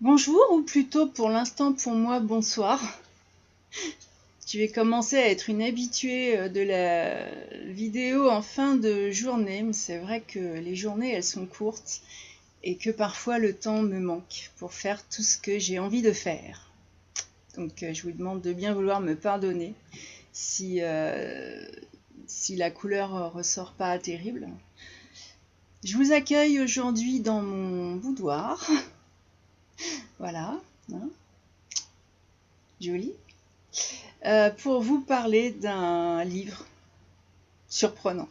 Bonjour, ou plutôt pour l'instant pour moi, bonsoir. Je vais commencer à être une habituée de la vidéo en fin de journée, mais c'est vrai que les journées elles sont courtes et que parfois le temps me manque pour faire tout ce que j'ai envie de faire. Donc je vous demande de bien vouloir me pardonner si la couleur ressort pas terrible. Je vous accueille aujourd'hui dans mon boudoir. Voilà, hein, joli. Pour vous parler d'un livre surprenant.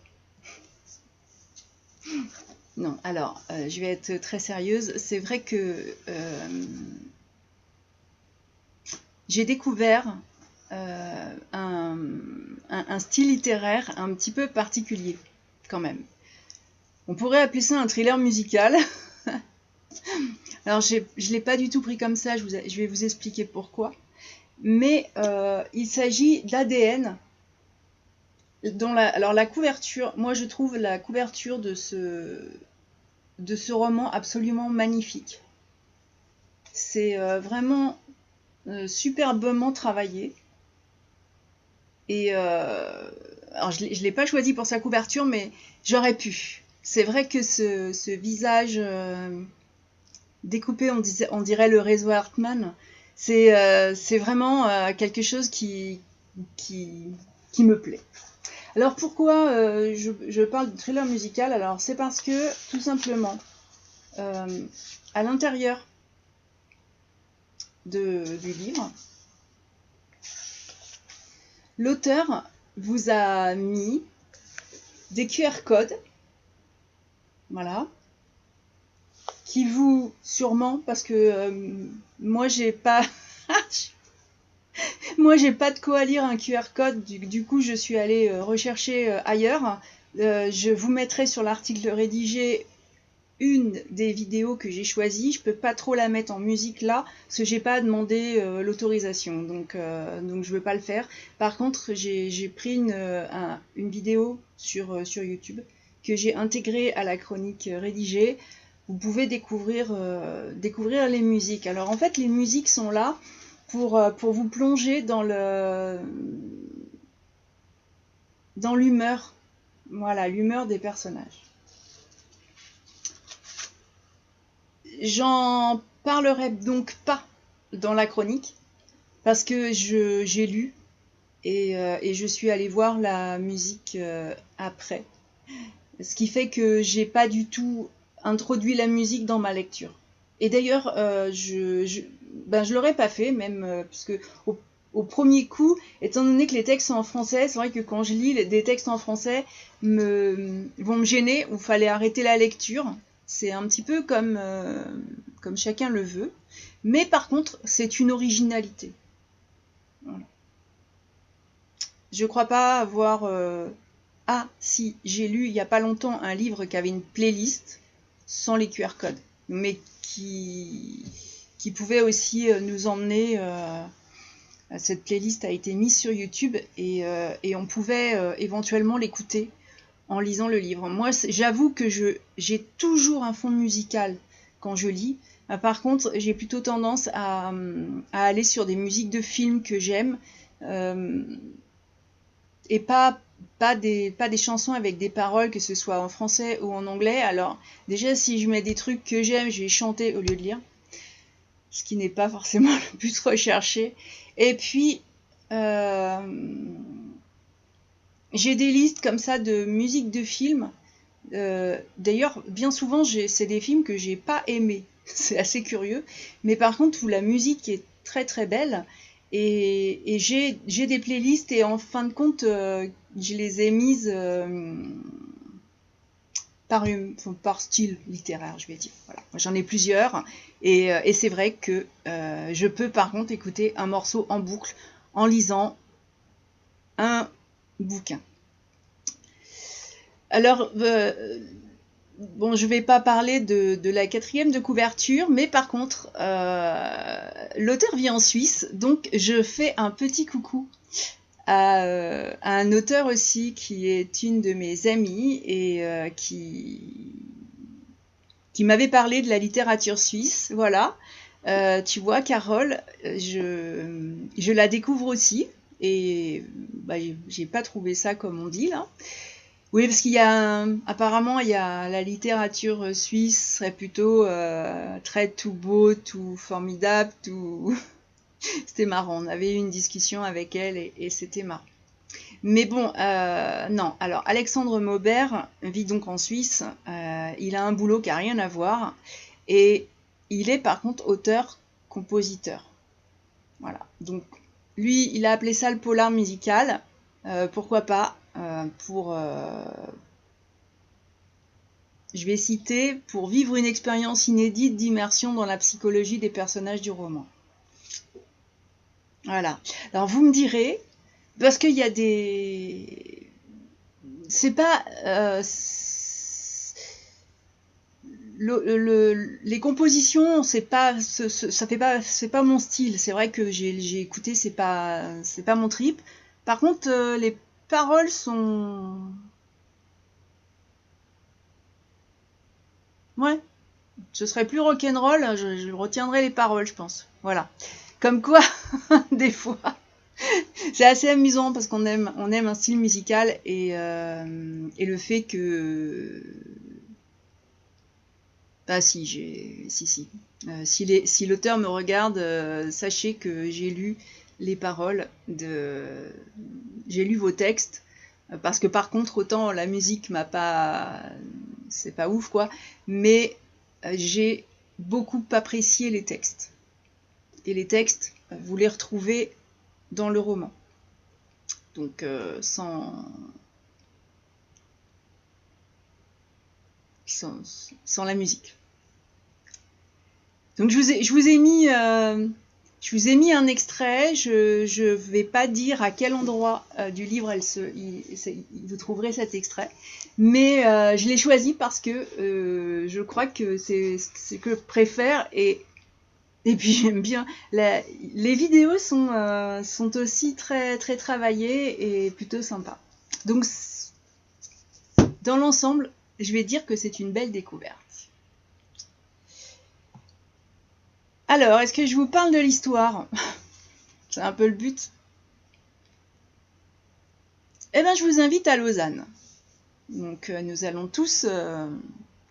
Non, alors, je vais être très sérieuse. C'est vrai que j'ai découvert un style littéraire un petit peu particulier, quand même. On pourrait appeler ça un thriller musical. Alors, je ne l'ai pas du tout pris comme ça, je vais vous expliquer pourquoi. Mais il s'agit d'ADN. Alors la couverture, moi je trouve la couverture de ce roman absolument magnifique. C'est vraiment superbement travaillé. Et alors je ne l'ai pas choisi pour sa couverture, mais j'aurais pu. C'est vrai que ce visage découpé, on dirait le réseau Hartman, c'est vraiment quelque chose qui me plaît. Alors pourquoi je parle de thriller musical? Alors c'est parce que tout simplement, à l'intérieur du livre, l'auteur vous a mis des QR codes, voilà, qui vous, sûrement, parce que moi j'ai pas moi j'ai pas de quoi à lire un QR code, du coup je suis allée rechercher ailleurs. Je vous mettrai sur l'article rédigé une des vidéos que j'ai choisies. Je peux pas trop la mettre en musique là, parce que j'ai pas demandé l'autorisation, donc je veux pas le faire. Par contre, j'ai pris une vidéo sur YouTube que j'ai intégrée à la chronique rédigée. Vous pouvez découvrir les musiques. Alors en fait, les musiques sont là pour vous plonger dans l'humeur, voilà, l'humeur des personnages. J'en parlerai donc pas dans la chronique parce que j'ai lu et je suis allée voir la musique après. Ce qui fait que j'ai pas du tout introduit la musique dans ma lecture. Et d'ailleurs, je l'aurais pas fait, même parce que au premier coup, étant donné que les textes sont en français, c'est vrai que quand je lis des textes en français vont me gêner, ou fallait arrêter la lecture. C'est un petit peu comme chacun le veut. Mais par contre, c'est une originalité. Voilà. Je crois pas avoir... Ah, si, j'ai lu il y a pas longtemps un livre qui avait une playlist sans les QR codes, mais qui pouvait aussi nous emmener... cette playlist a été mise sur YouTube et on pouvait éventuellement l'écouter en lisant le livre. Moi, j'avoue que j'ai toujours un fond musical quand je lis. Par contre, j'ai plutôt tendance à aller sur des musiques de films que j'aime et pas des chansons avec des paroles, que ce soit en français ou en anglais. Alors, déjà, si je mets des trucs que j'aime, je vais chanter au lieu de lire, ce qui n'est pas forcément le plus recherché. Et puis, j'ai des listes comme ça de musique de films. D'ailleurs, bien souvent, c'est des films que j'ai pas aimés. C'est assez curieux. Mais par contre, où la musique est très très belle. Et j'ai des playlists et en fin de compte, je les ai mises par style littéraire, je vais dire. Voilà. J'en ai plusieurs. Et c'est vrai que je peux par contre écouter un morceau en boucle en lisant un bouquin. Alors, bon, je ne vais pas parler de la 4e de couverture, mais par contre, l'auteur vit en Suisse, donc je fais un petit coucou à un auteur aussi qui est une de mes amies et qui m'avait parlé de la littérature suisse, voilà. Tu vois, Carole, je la découvre aussi, et bah, j'ai pas trouvé ça comme on dit là. Oui, parce qu'il y a apparemment il y a la littérature suisse serait plutôt très tout beau, tout formidable, tout. C'était marrant. On avait eu une discussion avec elle et c'était marrant. Mais bon, non. Alors, Alexandre Maubert vit donc en Suisse. Il a un boulot qui a rien à voir. Et il est par contre auteur-compositeur. Voilà. Donc, lui, il a appelé ça le polar musical. Pourquoi pas je vais citer, pour vivre une expérience inédite d'immersion dans la psychologie des personnages du roman. Voilà. Alors, vous me direz, parce qu'il y a des... C'est pas... les compositions, c'est pas, ça fait pas, c'est pas mon style. C'est vrai que j'ai écouté, c'est pas mon trip. Par contre, les paroles sont, ouais, ce serait plus rock'n'roll. Je retiendrai les paroles, je pense. Voilà. Comme quoi, des fois, c'est assez amusant parce qu'on aime un style musical et le fait que ah si, si. Si l'auteur me regarde, sachez que j'ai lu les paroles j'ai lu vos textes, parce que par contre, autant la musique m'a pas... C'est pas ouf, quoi, mais j'ai beaucoup apprécié les textes. Et les textes, vous les retrouvez dans le roman. Donc, sans la musique. Donc je vous ai mis un extrait. Je vais pas dire à quel endroit du livre vous trouverez cet extrait, mais je l'ai choisi parce que je crois que c'est ce que je préfère et puis j'aime bien. Les vidéos sont aussi très très travaillées et plutôt sympas. Donc dans l'ensemble, je vais dire que c'est une belle découverte. Alors, est-ce que je vous parle de l'histoire? C'est un peu le but. Eh bien, je vous invite à Lausanne. Donc, nous allons tous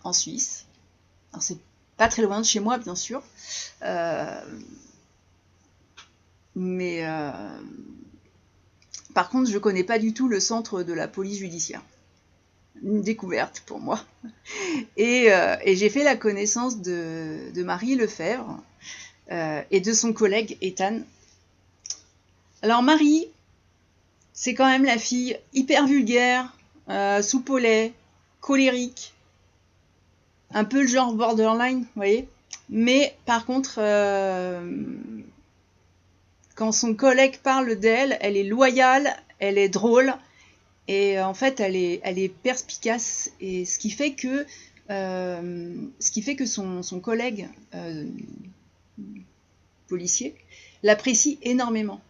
en Suisse. Alors, c'est pas très loin de chez moi, bien sûr. Mais par contre, je connais pas du tout le centre de la police judiciaire. Une découverte pour moi. Et j'ai fait la connaissance de Marie Lefebvre et de son collègue Ethan. Alors Marie, c'est quand même la fille hyper vulgaire, soupe au lait, colérique, un peu le genre borderline, vous voyez. Mais par contre, quand son collègue parle d'elle, elle est loyale, elle est drôle, et en fait, elle est perspicace, et ce qui fait que son collègue policier l'apprécie énormément.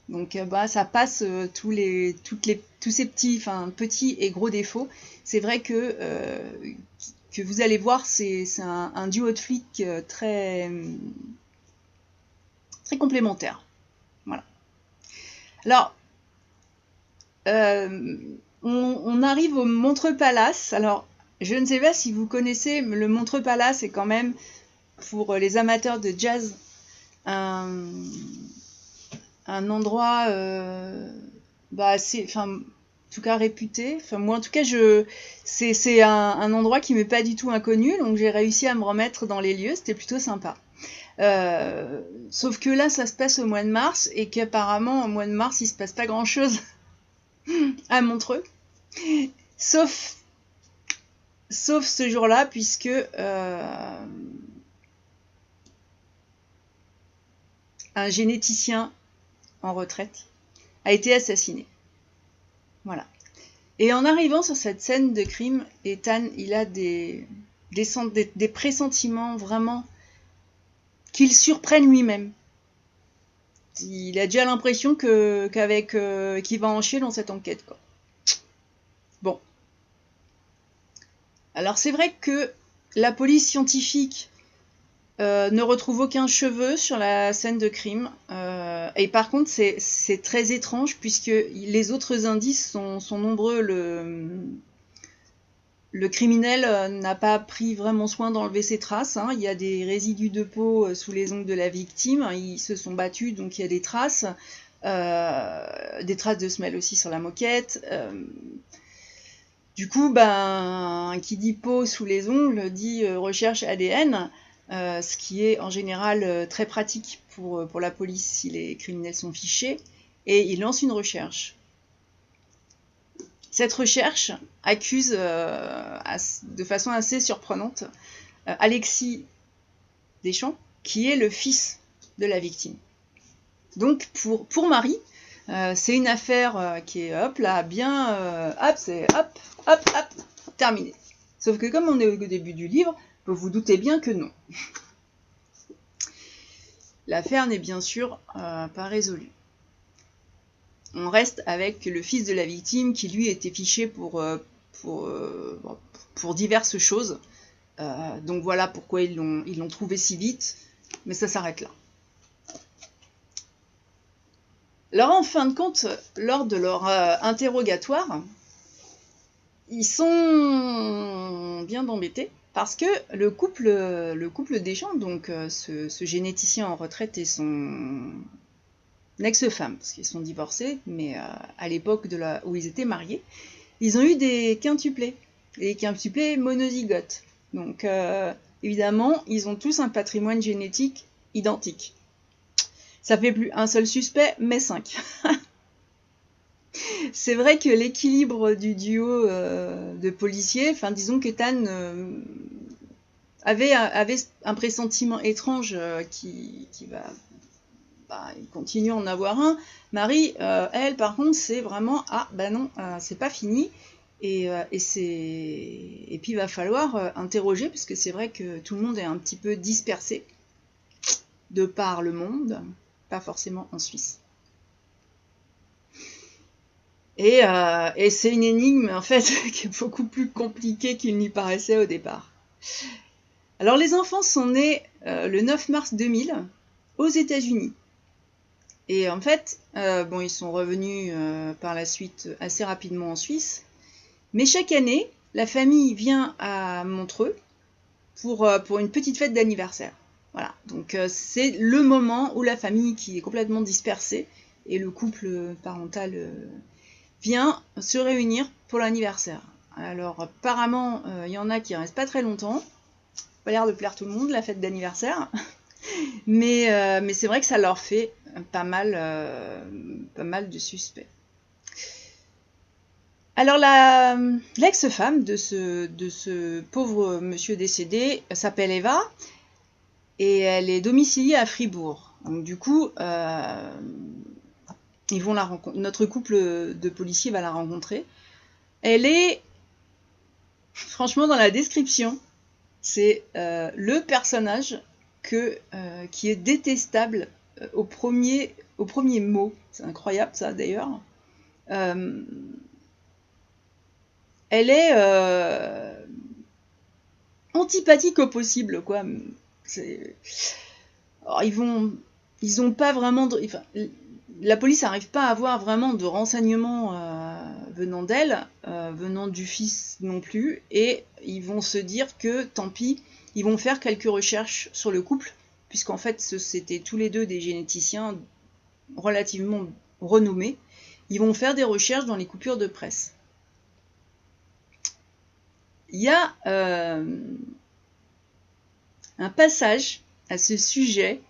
Donc ça passe tous ces petits et gros défauts. C'est vrai que vous allez voir, c'est un duo de flics très très complémentaire. Voilà. Alors on arrive au Montreux Palace. Alors je ne sais pas si vous connaissez, mais le Montreux Palace est quand même, pour les amateurs de jazz, un endroit assez, en tout cas réputé. Enfin moi en tout cas c'est un endroit qui m'est pas du tout inconnu, donc j'ai réussi à me remettre dans les lieux, c'était plutôt sympa. Sauf que là ça se passe au mois de mars et qu'apparemment au mois de mars il se passe pas grand chose à Montreux, sauf ce jour-là, puisque un généticien en retraite a été assassiné. Voilà. Et en arrivant sur cette scène de crime, Ethan, il a des pressentiments vraiment qui le surprennent lui-même. Il a déjà l'impression qu'il va en chier dans cette enquête, quoi. Bon. Alors c'est vrai que la police scientifique Ne retrouve aucun cheveu sur la scène de crime. Et par contre, c'est très étrange puisque les autres indices sont nombreux. Le criminel n'a pas pris vraiment soin d'enlever ses traces. Hein. Il y a des résidus de peau sous les ongles de la victime. Ils se sont battus, donc il y a des traces. Des traces de semelle aussi sur la moquette. Du coup, ben, qui dit peau sous les ongles dit recherche ADN. Ce qui est en général très pratique pour la police si les criminels sont fichés, et il lance une recherche. Cette recherche accuse de façon assez surprenante Alexis Deschamps, qui est le fils de la victime. Donc pour Marie, c'est une affaire qui est hop là, bien c'est hop, terminé. Sauf que comme on est au début du livre, vous vous doutez bien que non. L'affaire n'est bien sûr pas résolue. On reste avec le fils de la victime qui lui était fiché pour diverses choses. Donc voilà pourquoi ils l'ont trouvé si vite, mais ça s'arrête là. Alors en fin de compte, lors de leur interrogatoire, ils sont bien embêtés parce que le couple Deschamps, donc ce généticien en retraite et son ex-femme, parce qu'ils sont divorcés, mais à l'époque où ils étaient mariés, ils ont eu des quintuplés, des quintuplés monozygotes. Donc évidemment, ils ont tous un patrimoine génétique identique. Ça fait plus un seul suspect, mais 5. C'est vrai que l'équilibre du duo de policiers, enfin disons qu'Ethan avait un pressentiment étrange qui va continuer à en avoir un. Marie, elle, par contre, c'est vraiment non, c'est pas fini. Et puis il va falloir interroger, parce que c'est vrai que tout le monde est un petit peu dispersé de par le monde, pas forcément en Suisse. Et c'est une énigme en fait qui est beaucoup plus compliquée qu'il n'y paraissait au départ. Alors les enfants sont nés le 9 mars 2000 aux États-Unis. Et en fait, ils sont revenus par la suite assez rapidement en Suisse. Mais chaque année, la famille vient à Montreux pour une petite fête d'anniversaire. Voilà, donc c'est le moment où la famille qui est complètement dispersée et le couple parental vient se réunir pour l'anniversaire. Alors apparemment, il y en a qui restent pas très longtemps. Pas l'air de plaire tout le monde, la fête d'anniversaire. mais c'est vrai que ça leur fait pas mal de suspects. Alors l'ex-femme de ce pauvre monsieur décédé s'appelle Eva et elle est domiciliée à Fribourg. Donc du coup, ils vont la rencontrer. Notre couple de policiers va la rencontrer. Elle est, franchement, dans la description, c'est le personnage qui est détestable au premier mot. C'est incroyable ça d'ailleurs. Elle est antipathique au possible, quoi. Alors, ils ont pas vraiment la police n'arrive pas à avoir vraiment de renseignements venant d'elle, venant du fils non plus, et ils vont se dire que tant pis, ils vont faire quelques recherches sur le couple, puisqu'en fait c'était tous les deux des généticiens relativement renommés. Ils vont faire des recherches dans les coupures de presse. Il y a un passage à ce sujet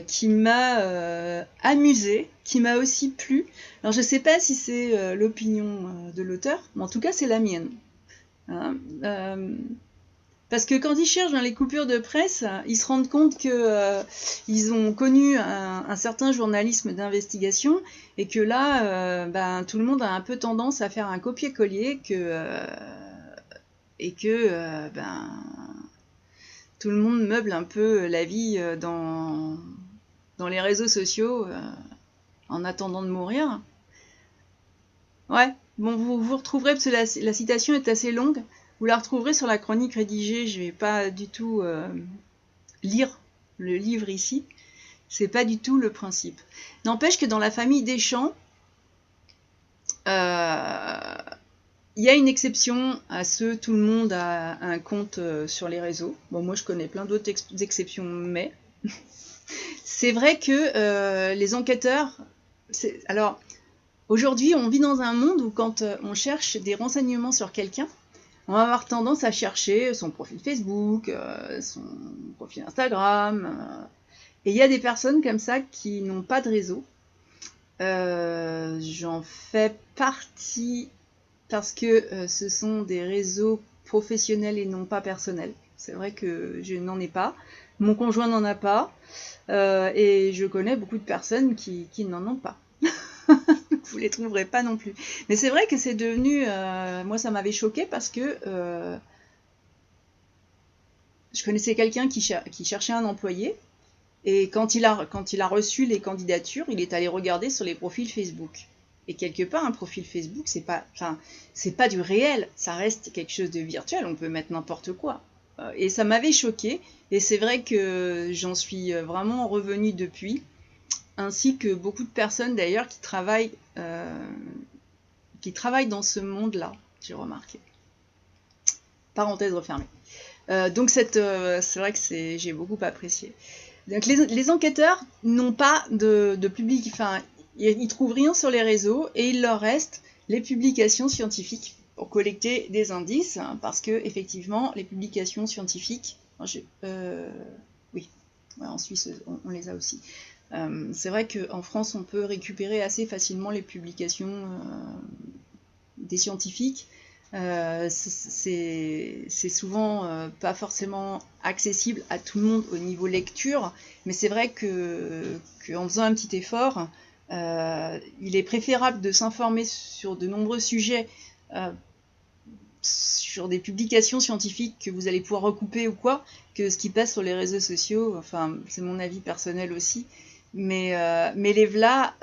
qui m'a amusée, qui m'a aussi plu. Alors je ne sais pas si c'est l'opinion de l'auteur, mais en tout cas c'est la mienne. Hein, parce que quand ils cherchent dans les coupures de presse, ils se rendent compte que ils ont connu un certain journalisme d'investigation et que là, tout le monde a un peu tendance à faire un copier-coller et que tout le monde meuble un peu la vie dans les réseaux sociaux en attendant de mourir. Ouais, bon, vous retrouverez, parce que la citation est assez longue, vous la retrouverez sur la chronique rédigée, je vais pas du tout lire le livre ici. C'est pas du tout le principe. N'empêche que dans la famille Deschamps, il y a une exception à tout le monde a un compte sur les réseaux. Bon, moi je connais plein d'autres exceptions, mais c'est vrai que les enquêteurs... Alors, aujourd'hui, on vit dans un monde où quand on cherche des renseignements sur quelqu'un, on va avoir tendance à chercher son profil Facebook, son profil Instagram. Et il y a des personnes comme ça qui n'ont pas de réseau. J'en fais partie parce que ce sont des réseaux professionnels et non pas personnels. C'est vrai que je n'en ai pas. Mon conjoint n'en a pas. Et je connais beaucoup de personnes qui n'en ont pas. Vous les trouverez pas non plus. Mais c'est vrai que c'est devenu... moi, ça m'avait choqué parce que je connaissais quelqu'un qui cherchait un employé. Et quand il a reçu les candidatures, il est allé regarder sur les profils Facebook. Et quelque part, un profil Facebook, c'est pas du réel, ça reste quelque chose de virtuel, on peut mettre n'importe quoi. Et ça m'avait choqué, et c'est vrai que j'en suis vraiment revenue depuis, ainsi que beaucoup de personnes d'ailleurs qui travaillent dans ce monde-là, j'ai remarqué. Parenthèse refermée. Donc c'est vrai que j'ai beaucoup apprécié. Donc les enquêteurs n'ont pas de public, enfin, ils trouvent rien sur les réseaux et il leur reste les publications scientifiques pour collecter des indices, hein, parce que effectivement les publications scientifiques, oui, ouais, en Suisse on les a aussi. C'est vrai qu'en France on peut récupérer assez facilement les publications des scientifiques. C'est souvent pas forcément accessible à tout le monde au niveau lecture, mais c'est vrai qu'en faisant un petit effort, il est préférable de s'informer sur de nombreux sujets, sur des publications scientifiques que vous allez pouvoir recouper ou quoi, que ce qui passe sur les réseaux sociaux. Enfin, c'est mon avis personnel aussi. Mais les v'là,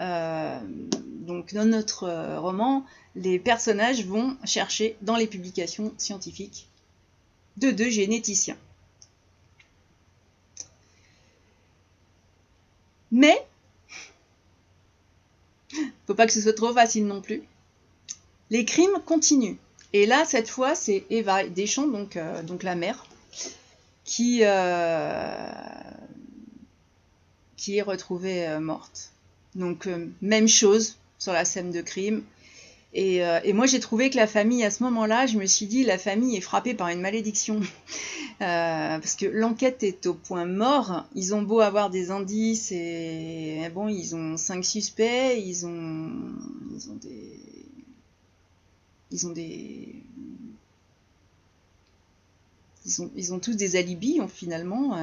donc dans notre roman, les personnages vont chercher dans les publications scientifiques de deux généticiens. Mais, faut pas que ce soit trop facile non plus. Les crimes continuent. Et là, cette fois, c'est Eva Deschamps, donc la mère, qui est retrouvée morte. Donc, même chose sur la scène de crime. Et moi, j'ai trouvé que la famille, à ce moment-là, je me suis dit, la famille est frappée par une malédiction. Parce que l'enquête est au point mort. Ils ont beau avoir des indices, et bon, ils ont 5 suspects, ils ont tous des alibis, finalement,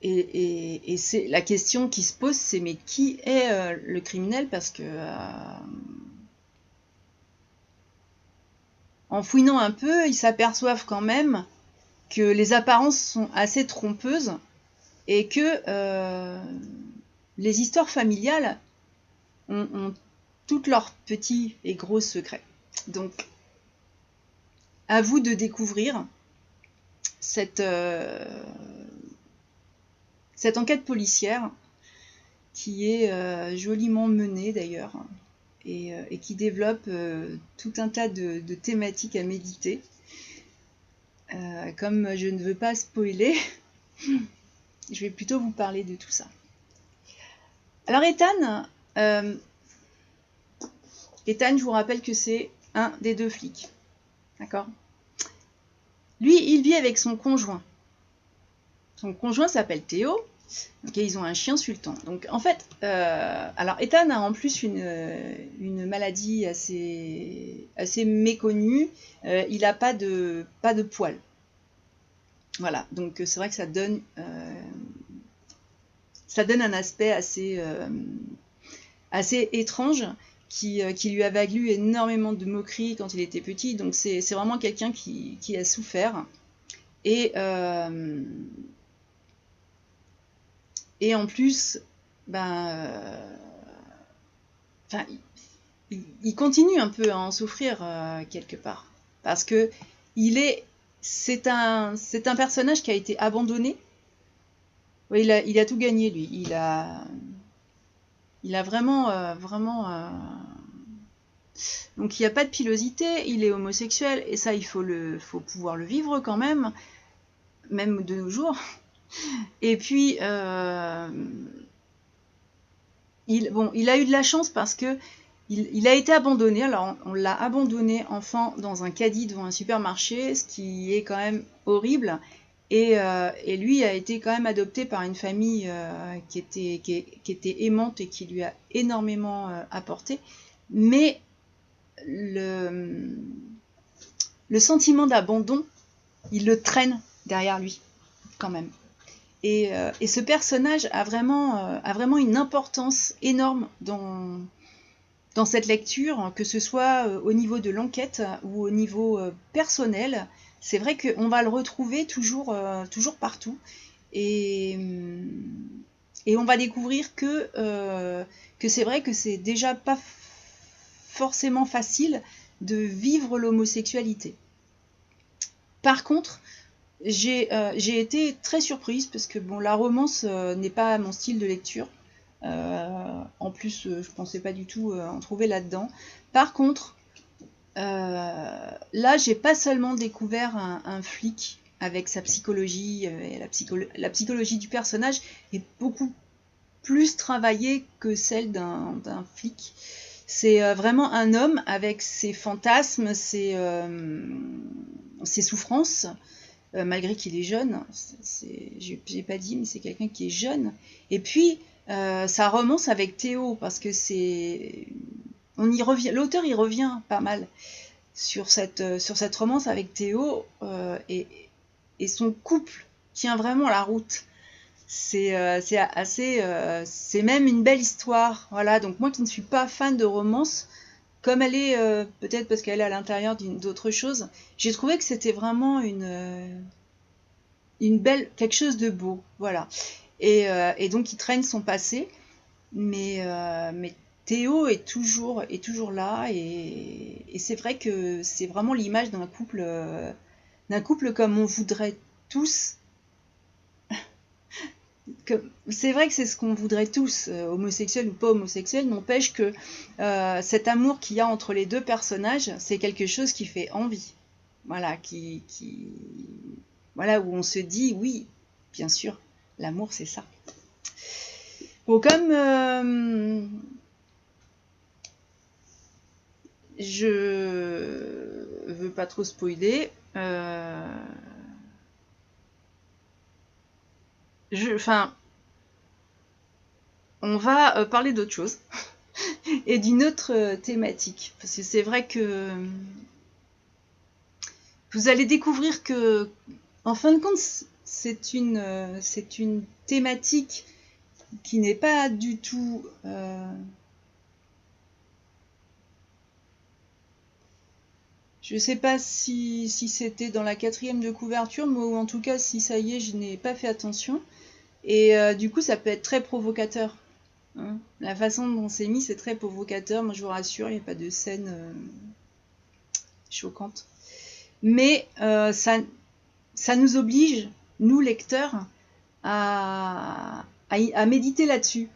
et c'est la question qui se pose, c'est mais qui est le criminel, parce que en fouinant un peu, ils s'aperçoivent quand même que les apparences sont assez trompeuses et que les histoires familiales ont toutes leurs petits et gros secrets. Donc, à vous de découvrir cette enquête policière qui est joliment menée d'ailleurs et qui développe tout un tas de thématiques à méditer. Comme je ne veux pas spoiler, je vais plutôt vous parler de tout ça. Alors Ethan, je vous rappelle que c'est un des deux flics. D'accord ? Lui, il vit avec son conjoint. Son conjoint s'appelle Théo. Okay, ils ont un chien sultan. Donc en fait, alors Ethan a en plus une maladie assez méconnue. Il n'a pas de poils. Voilà, donc c'est vrai que ça donne un aspect assez étrange qui lui a valu énormément de moqueries quand il était petit. Donc c'est vraiment quelqu'un qui a souffert. Et en plus, il continue un peu à en souffrir quelque part. Parce que c'est un personnage qui a été abandonné. Oui, il a tout gagné, lui. Il a vraiment, Donc il n'y a pas de pilosité, il est homosexuel, et ça, faut pouvoir le vivre quand même de nos jours. Et puis, il a eu de la chance parce que il a été abandonné. Alors, on l'a abandonné enfant dans un caddie devant un supermarché, ce qui est quand même horrible. Et lui a été quand même adopté par une famille qui était aimante et qui lui a énormément apporté. Mais le sentiment d'abandon, il le traîne derrière lui, quand même. Et ce personnage a vraiment une importance énorme dans cette lecture, que ce soit au niveau de l'enquête ou au niveau personnel. C'est vrai qu'on va le retrouver toujours partout. Et on va découvrir que c'est vrai que c'est déjà pas forcément facile de vivre l'homosexualité. Par contre, j'ai été très surprise parce que bon, la romance n'est pas mon style de lecture. En plus, je pensais pas du tout en trouver là-dedans. Par contre, là, j'ai pas seulement découvert un flic avec sa psychologie, la psychologie du personnage est beaucoup plus travaillée que celle d'un flic. C'est vraiment un homme avec ses fantasmes, ses souffrances, malgré qu'il est jeune. J'ai pas dit, mais c'est quelqu'un qui est jeune. Et puis, ça romance avec Théo, parce que l'auteur y revient pas mal sur cette romance avec Théo, et son couple tient vraiment la route. C'est même une belle histoire. Voilà, donc moi qui ne suis pas fan de romance, comme elle est, peut-être parce qu'elle est à l'intérieur d'autre chose, j'ai trouvé que c'était vraiment quelque chose de beau. Voilà. Et donc il traîne son passé, mais Théo est toujours là, et c'est vrai que c'est vraiment l'image d'un couple comme on voudrait tous. C'est vrai que c'est ce qu'on voudrait tous, homosexuels ou pas homosexuels, n'empêche que cet amour qu'il y a entre les deux personnages, c'est quelque chose qui fait envie. Voilà, voilà, où on se dit, oui, bien sûr, l'amour c'est ça. Bon, comme je veux pas trop spoiler, on va parler d'autre chose et d'une autre thématique, parce que c'est vrai que vous allez découvrir que, en fin de compte, c'est une thématique qui n'est pas du tout je sais pas si c'était dans la 4e de couverture, mais en tout cas, si ça y est, je n'ai pas fait attention. Et du coup, ça peut être très provocateur. Hein. La façon dont c'est mis, c'est très provocateur. Moi, je vous rassure, il n'y a pas de scène choquante. Mais ça nous oblige, nous lecteurs, à méditer là-dessus.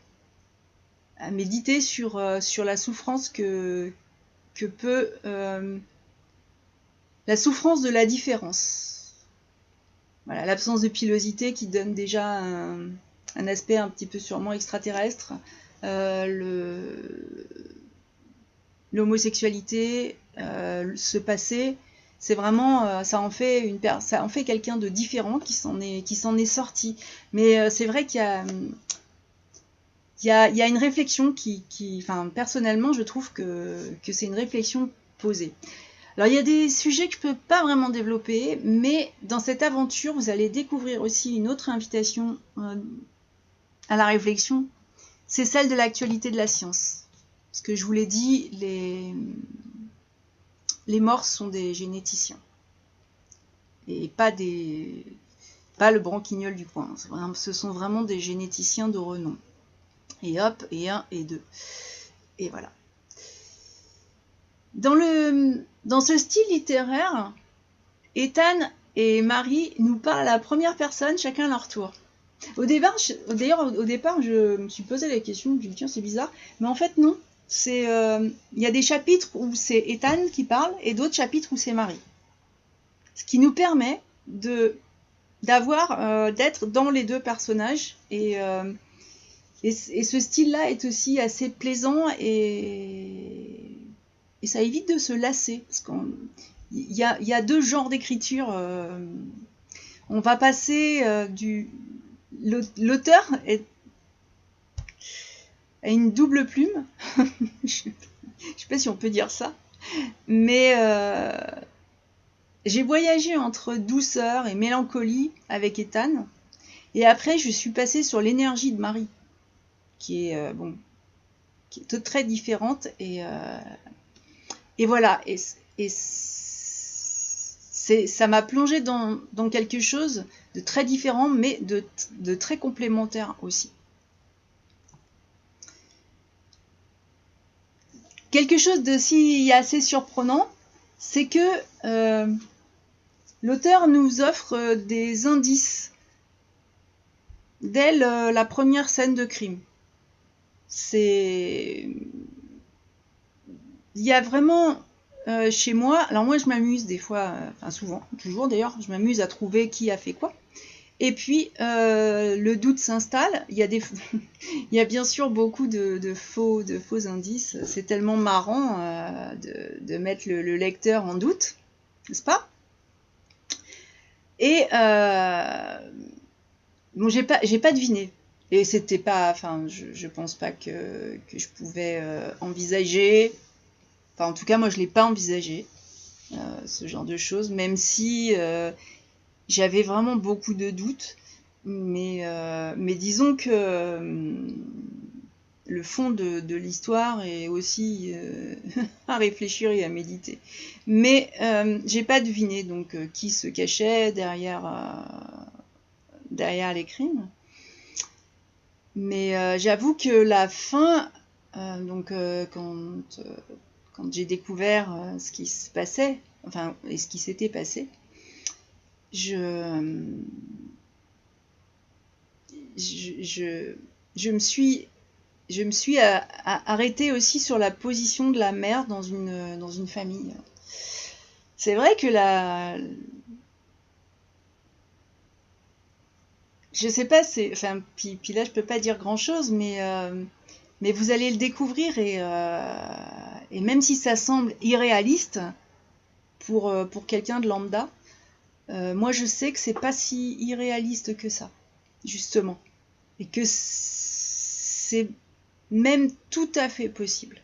À méditer sur la souffrance que peut... la souffrance de la différence. Voilà, l'absence de pilosité qui donne déjà un aspect un petit peu sûrement extraterrestre. L'homosexualité, ce passé, c'est vraiment, ça en fait quelqu'un de différent qui s'en est sorti. Mais c'est vrai qu'il y a une réflexion enfin, personnellement, je trouve que c'est une réflexion posée. Alors, il y a des sujets que je ne peux pas vraiment développer, mais dans cette aventure, vous allez découvrir aussi une autre invitation à la réflexion, c'est celle de l'actualité de la science. Parce que je vous l'ai dit, les morts sont des généticiens. Et pas le branquignol du coin. Ce sont vraiment des généticiens de renom. Et hop, et 1 et 2. Et voilà. Dans ce style littéraire, Ethan et Marie nous parle à la première personne, chacun à leur tour. D'ailleurs, au départ, je me suis posé la question, je me suis dit, tiens, c'est bizarre, mais en fait, non. Il y a des chapitres où c'est Ethan qui parle et d'autres chapitres où c'est Marie. Ce qui nous permet d'être dans les deux personnages et ce style-là est aussi assez plaisant et ça évite de se lasser parce qu'il y a deux genres d'écriture. On va passer l'auteur a une double plume. Je sais pas si on peut dire ça, mais j'ai voyagé entre douceur et mélancolie avec Ethan, et après je suis passée sur l'énergie de Marie, qui est qui est très différente, et voilà, et ça m'a plongée dans quelque chose de très différent, mais de très complémentaire aussi. Quelque chose d'aussi assez surprenant, c'est que l'auteur nous offre des indices dès la première scène de crime. Il y a vraiment chez moi, alors moi je m'amuse des fois, enfin souvent, toujours d'ailleurs, je m'amuse à trouver qui a fait quoi. Et puis le doute s'installe. Il y a bien sûr beaucoup de faux indices. C'est tellement marrant de mettre le lecteur en doute, n'est-ce pas? Et bon, j'ai pas deviné. Et c'était pas, enfin, je pense pas que je pouvais envisager. Enfin, en tout cas, moi, je l'ai pas envisagé ce genre de choses, même si j'avais vraiment beaucoup de doutes, mais disons que le fond de l'histoire est aussi à réfléchir et à méditer. Mais j'ai pas deviné donc qui se cachait derrière les crimes. Mais j'avoue que la fin, quand j'ai découvert ce qui se passait, enfin, et ce qui s'était passé, je me suis arrêtée aussi sur la position de la mère dans une famille. C'est vrai que je sais pas, enfin, puis là je peux pas dire grand chose, mais vous allez le découvrir et même si ça semble irréaliste pour quelqu'un de lambda, moi je sais que c'est pas si irréaliste que ça, justement, et que c'est même tout à fait possible.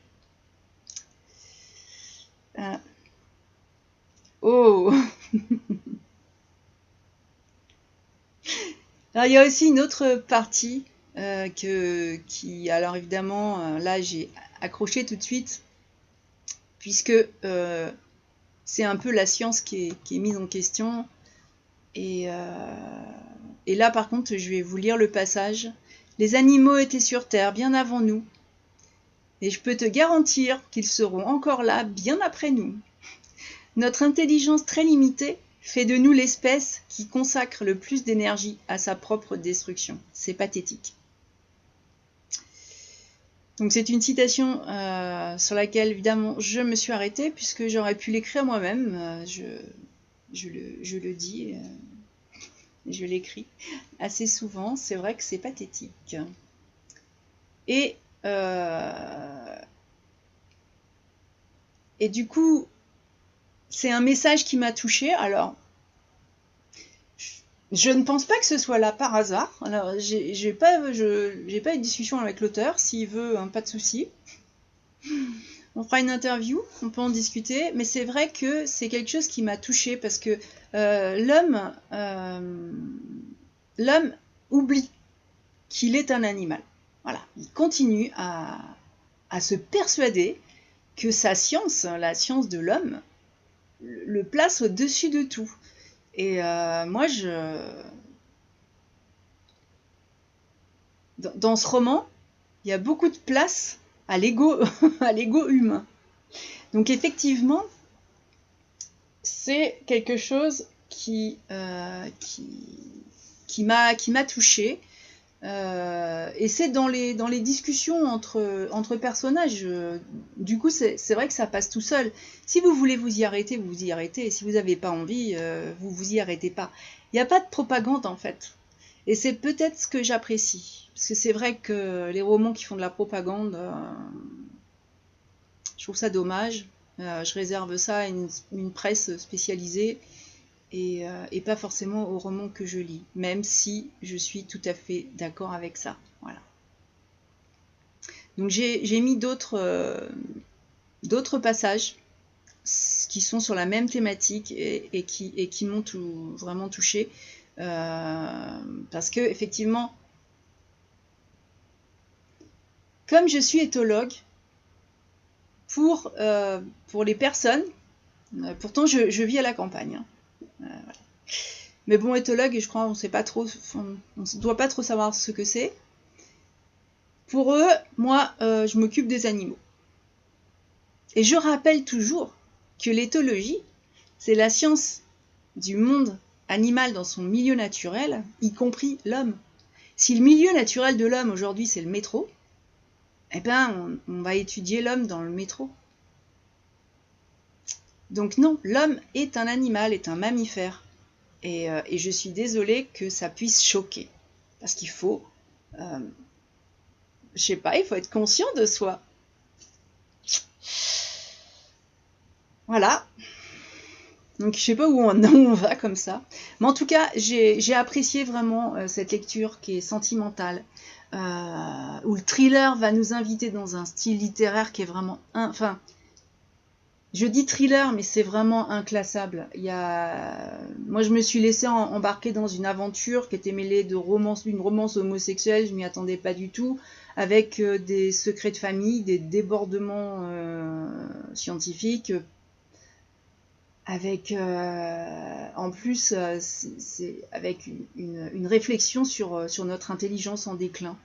Oh. Alors il y a aussi une autre partie alors évidemment, là j'ai accroché tout de suite, puisque c'est un peu la science qui est mise en question. Et là, par contre, je vais vous lire le passage. Les animaux étaient sur Terre bien avant nous, et je peux te garantir qu'ils seront encore là bien après nous. Notre intelligence très limitée fait de nous l'espèce qui consacre le plus d'énergie à sa propre destruction. C'est pathétique. Donc c'est une citation sur laquelle, évidemment, je me suis arrêtée, puisque j'aurais pu l'écrire moi-même. Je le dis, je l'écris assez souvent. C'est vrai que c'est pathétique. Et du coup, c'est un message qui m'a touchée. Alors, je ne pense pas que ce soit là par hasard. Alors, j'ai pas eu de discussion avec l'auteur. S'il veut, pas de souci. On fera une interview, on peut en discuter. Mais c'est vrai que c'est quelque chose qui m'a touchée, parce que l'homme oublie qu'il est un animal. Voilà, il continue à se persuader que sa science, la science de l'homme, le place au-dessus de tout. Et moi, dans ce roman, il y a beaucoup de place à l'ego humain. Donc effectivement, c'est quelque chose qui m'a touchée. Et c'est dans les discussions entre personnages. Du coup, c'est vrai que ça passe tout seul. Si vous voulez vous y arrêter, vous vous y arrêtez. Et si vous n'avez pas envie, vous vous y arrêtez pas. Il n'y a pas de propagande, en fait. Et c'est peut-être ce que j'apprécie. Parce que c'est vrai que les romans qui font de la propagande, je trouve ça dommage. Je réserve ça à une presse spécialisée et pas forcément aux romans que je lis, même si je suis tout à fait d'accord avec ça. Voilà. Donc j'ai mis d'autres passages qui sont sur la même thématique et qui m'ont vraiment touchée. Parce que effectivement, comme je suis éthologue, pour les personnes, pourtant je vis à la campagne, hein, voilà. Mais bon, éthologue, je crois, on ne doit pas trop savoir ce que c'est. Pour eux, moi, je m'occupe des animaux. Et je rappelle toujours que l'éthologie, c'est la science du monde animal dans son milieu naturel, y compris l'homme. Si le milieu naturel de l'homme aujourd'hui, c'est le métro, eh ben, on va étudier l'homme dans le métro. Donc non, l'homme est un animal, est un mammifère. Et je suis désolée que ça puisse choquer. Parce qu'il faut, je sais pas, il faut être conscient de soi. Voilà. Donc je sais pas où on va comme ça. Mais en tout cas, j'ai apprécié vraiment cette lecture qui est sentimentale. Où le thriller va nous inviter dans un style littéraire qui est vraiment... Enfin, je dis thriller, mais c'est vraiment inclassable. Moi, je me suis laissée embarquer dans une aventure qui était mêlée d'une romance homosexuelle, je m'y attendais pas du tout, avec des secrets de famille, des débordements scientifiques, avec en plus avec une réflexion sur notre intelligence en déclin.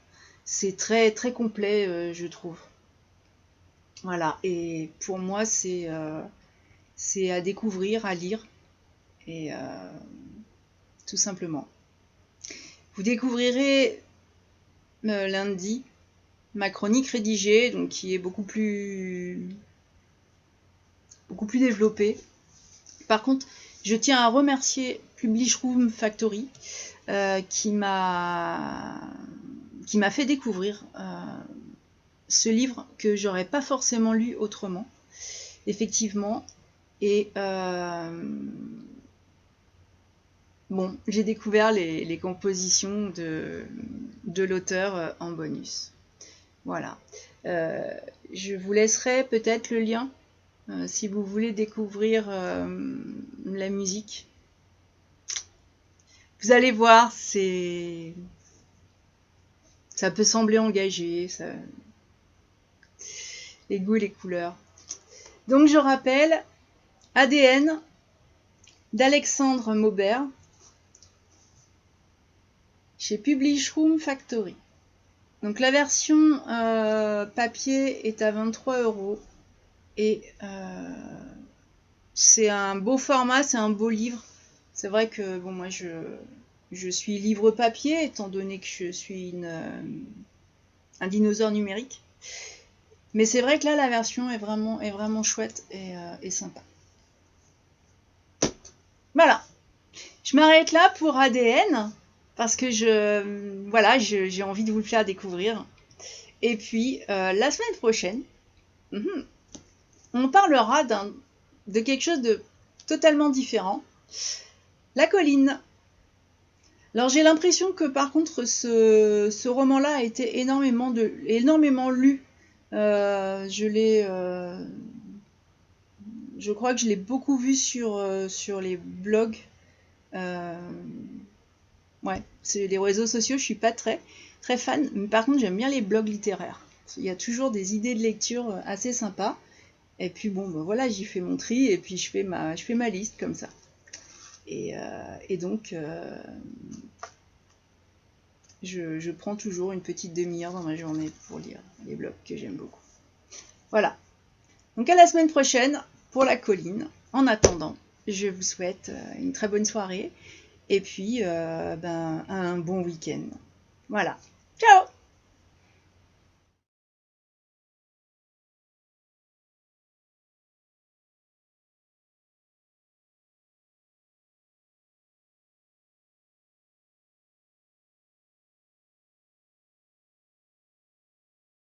C'est très très complet, je trouve. Voilà, et pour moi c'est à découvrir, à lire, et tout simplement. Vous découvrirez lundi ma chronique rédigée, donc qui est beaucoup plus développée. Par contre, je tiens à remercier Publish Room Factory qui m'a fait découvrir ce livre que j'aurais pas forcément lu autrement, effectivement. Et bon, j'ai découvert les compositions de l'auteur en bonus. Voilà. Je vous laisserai peut-être le lien si vous voulez découvrir la musique. Vous allez voir, ça peut sembler engagé, les goûts et les couleurs. Donc je rappelle, ADN d'Alexandre Maubert chez Publish Room Factory. Donc la version papier est à 23 € et c'est un beau format, c'est un beau livre. C'est vrai que bon, moi je suis livre papier étant donné que je suis un dinosaure numérique. Mais c'est vrai que là la version est vraiment chouette et sympa. Voilà. Je m'arrête là pour ADN parce que j'ai envie de vous le faire découvrir. Et puis la semaine prochaine, on parlera de quelque chose de totalement différent. La colline. Alors j'ai l'impression que par contre ce roman-là a été énormément lu. Je crois que je l'ai beaucoup vu sur les blogs. Ouais, c'est les réseaux sociaux, je suis pas très fan, mais par contre j'aime bien les blogs littéraires. Il y a toujours des idées de lecture assez sympas. Et puis bon, ben voilà, j'y fais mon tri et puis je fais ma liste comme ça. Et donc je prends toujours une petite demi-heure dans ma journée pour lire les blogs que j'aime beaucoup. Voilà. Donc à la semaine prochaine pour la colline. En attendant, Je vous souhaite une très bonne soirée et puis un bon week-end. Voilà. Ciao!